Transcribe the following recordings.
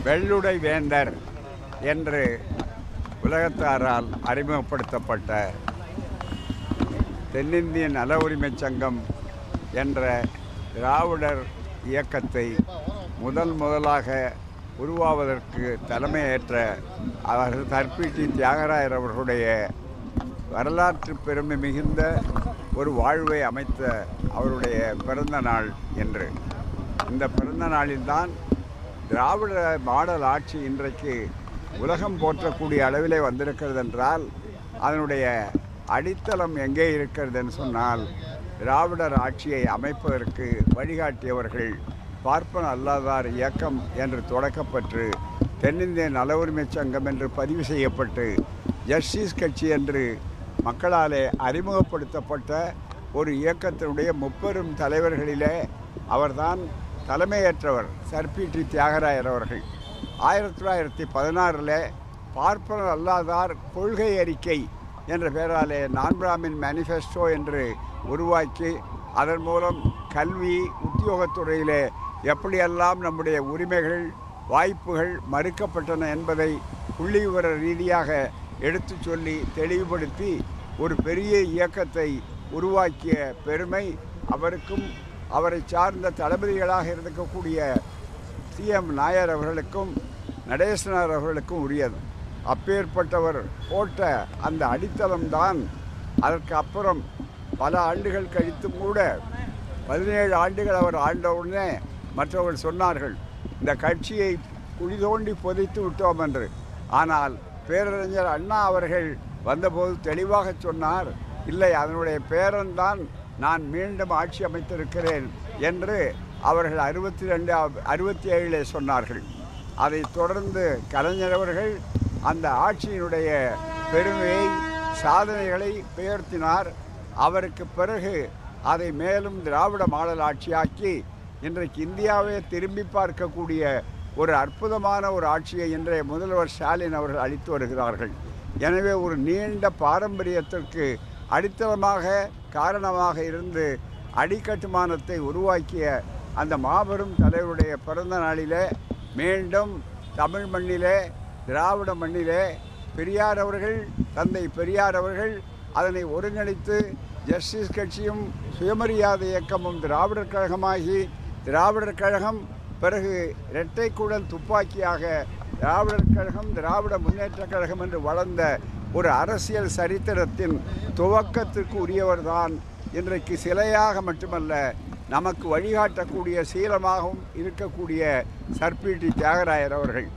வெள்ளுடை வேந்தர் என்று உலகத்தாரால் அறிமுகப்படுத்தப்பட்ட தென்னிந்திய நல உரிமைச் சங்கம் என்ற திராவிடர் இயக்கத்தை முதலாக உருவாவதற்கு தலைமையேற்ற அவர் தர்பிட்டி தியாகராயர் அவர்களுடைய வரலாற்று பெருமை மிகுந்த ஒரு வாழ்வை அமைத்த அவருடைய பிறந்த நாள் என்று. இந்த பிறந்த நாளில்தான் திராவிட மாடல் ஆட்சி இன்றைக்கு உலகம் போற்றக்கூடிய அளவிலே வந்திருக்கிறது என்றால் அதனுடைய அடித்தளம் எங்கே இருக்கிறதுன்னு சொன்னால் திராவிடர் ஆட்சியை அமைப்பதற்கு வழிகாட்டியவர்கள் பார்ப்பன அல்லாதார் இயக்கம் என்று தொடக்கப்பட்டு தென்னிந்திய நல உரிமைச் சங்கம் என்று பதிவு செய்யப்பட்டு ஜஸ்டிஸ் கட்சி என்று மக்களாலே அறிமுகப்படுத்தப்பட்ட ஒரு இயக்கத்தினுடைய முப்பெரும் தலைவர்களிலே அவர்தான் தலைமையேற்றவர் சர்பிட்டி தியாகராயர் அவர்கள். 1916 பார்ப்பனர் அல்லாதார் கொள்கை அறிக்கை என்ற பெயராலே நான் பிராமின் மேனிஃபெஸ்டோ என்று உருவாக்கி அதன் மூலம் கல்வி உத்தியோகத்துறையிலே எப்படியெல்லாம் நம்முடைய உரிமைகள் வாய்ப்புகள் மறுக்கப்பட்டன என்பதை புள்ளிவிவர ரீதியாக எடுத்து சொல்லி தெளிவுபடுத்தி ஒரு பெரிய இயக்கத்தை உருவாக்கிய பெருமை அவருக்கும் அவரை சார்ந்த தளபதிகளாக இருக்கக்கூடிய சிஎம் நாயர் அவர்களுக்கும் நடேசனார் அவர்களுக்கும் உரியது. அப்பேற்பட்டவர் போட்ட அந்த அடித்தளம்தான் அதற்கு அப்புறம் பல ஆண்டுகள் கழித்தும் கூட 17 ஆண்டுகள் அவர் ஆண்டவுடனே மற்றவர்கள் சொன்னார்கள் இந்த கட்சியை குழி தோண்டி புதைத்து விட்டோம் என்று. ஆனால் பேரறிஞர் அண்ணா அவர்கள் வந்தபோது தெளிவாக சொன்னார், இல்லை அதனுடைய பேரன்தான் நான் மீண்டும் ஆட்சி அமைத்திருக்கிறேன் என்று அவர்கள் 67 சொன்னார்கள். அதை தொடர்ந்து கலைஞர் அவர்கள் அந்த ஆட்சியினுடைய பெருமையை சாதனைகளை பெயர்த்தினார். அவருக்கு பிறகு அதை மேலும் திராவிட மாடல் ஆட்சியாக்கி இன்றைக்கு இந்தியாவை திரும்பி பார்க்கக்கூடிய ஒரு அற்புதமான ஒரு ஆட்சியை இன்றைய முதல்வர் ஸ்டாலின் அவர்கள் அளித்து வருகிறார்கள். எனவே ஒரு நீண்ட பாரம்பரியத்திற்கு அடித்தளமாக காரணமாக இருந்து அடிக்கட்டுமானத்தை உருவாக்கிய அந்த மாபெரும் தலைவருடைய பிறந்த நாளிலே மீண்டும் தமிழ் மண்ணிலே திராவிட மண்ணிலே பெரியார் அவர்கள் தந்தை பெரியார் அவர்கள் அதனை ஒருங்கிணைத்து ஜஸ்டிஸ் கட்சியும் சுயமரியாதை இயக்கமும் திராவிடர் கழகமாகி திராவிடர் கழகம் பிறகு இரட்டை குழல் துப்பாக்கியாக திராவிடர் கழகம் திராவிட முன்னேற்ற கழகம் என்று வளர்ந்த ஒரு அரசியல் சரித்திரத்தின் துவக்கத்திற்கு உரியவர்தான் இன்றைக்கு சிலையாக மட்டுமல்ல நமக்கு வழிகாட்டக்கூடிய சீலமாகவும் இருக்கக்கூடிய சர்பிட்டி தியாகராயர் அவர்கள்.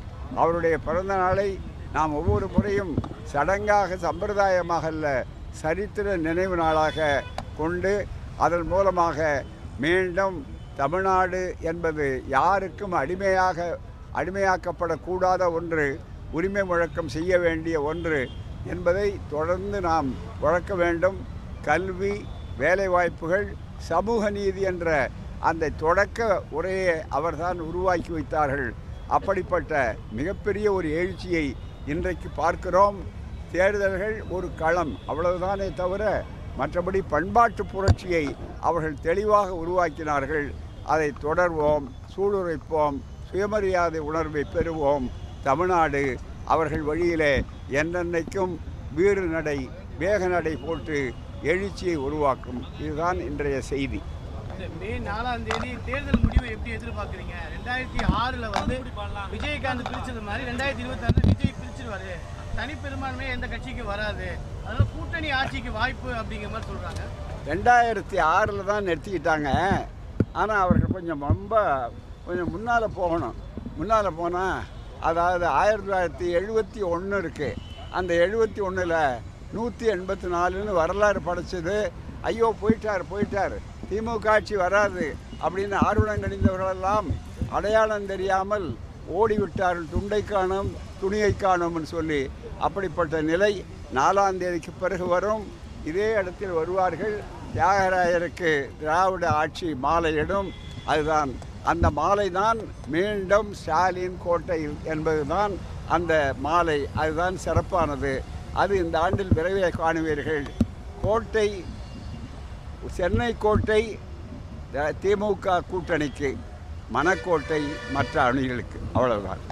அவருடைய பிறந்த நாளை நாம் ஒவ்வொரு முறையும் சடங்காக சம்பிரதாயமாக அல்ல சரித்திர நினைவு நாளாக கொண்டு அதன் மூலமாக மீண்டும் தமிழ்நாடு என்பது யாருக்கும் அடிமையாக்கப்படக்கூடாத ஒன்று, உரிமை முழக்கம் செய்ய வேண்டிய ஒன்று என்பதை தொடர்ந்து நாம் வழக்க வேண்டும். கல்வி, வேலைவாய்ப்புகள், சமூக நீதி என்ற அந்த தொடக்க உரையை அவர்தான் உருவாக்கி வைத்தார்கள். அப்படிப்பட்ட மிகப்பெரிய ஒரு எழுச்சியை இன்றைக்கு பார்க்கிறோம். தேர்தல்கள் ஒரு களம் அவ்வளவுதானே தவிர மற்றபடி பண்பாட்டு புரட்சியை அவர்கள் தெளிவாக உருவாக்கினார்கள். அதை தொடர்வோம், சூளுரைப்போம், சுயமரியாதை உணர்வை பெறுவோம். தமிழ்நாடு அவர்கள் வழியிலே என்னென்னைக்கும் வீறு நடை வேக நடை போட்டு எழுச்சியை உருவாக்கும். இதுதான் இன்றைய செய்தி. மே 4ஆம் தேதி தேர்தல் முடிவை எப்படி எதிர்பார்க்குறீங்க? 2006 விஜயகாந்த் பிரிச்சது மாதிரி 2026 விஜய் பிரிச்சிருவாரு, தனிப்பெரும்பான்மை எந்த கட்சிக்கு வராது, அதனால கூட்டணி ஆட்சிக்கு வாய்ப்பு அப்படிங்கிற மாதிரி சொல்றாங்க. 2006 தான் நிறுத்திக்கிட்டாங்க. ஆனால் அவர்கள் கொஞ்சம் முன்னால் போகணும். முன்னால் போனால் அதாவது 1971 இருக்குது. அந்த 71ல் 184ன்னு வரலாறு படைச்சது. ஐயோ போயிட்டார் திமுக ஆட்சி வராது அப்படின்னு ஆர்வம் கணிந்தவர்களெல்லாம் அடையாளம் தெரியாமல் ஓடிவிட்டார்கள். துண்டை காணும் துணியை காணும்னு சொல்லி. அப்படிப்பட்ட நிலை 4ஆம் தேதிக்கு பிறகு வரும். இதே இடத்தில் வருவார்கள். தியாகராயருக்கு திராவிட ஆட்சி மாலையிடும். அதுதான் அந்த மாலை தான் மீண்டும் ஸ்டாலின் கோட்டை என்பதுதான் அந்த மாலை. அதுதான் சிறப்பானது. அது இந்த ஆண்டில் விரைவே காணுவீர்கள். கோட்டை சென்னை கோட்டை திமுக கூட்டணிக்கு, மணக்கோட்டை மற்ற அணிகளுக்கு. அவ்வளவுதான்.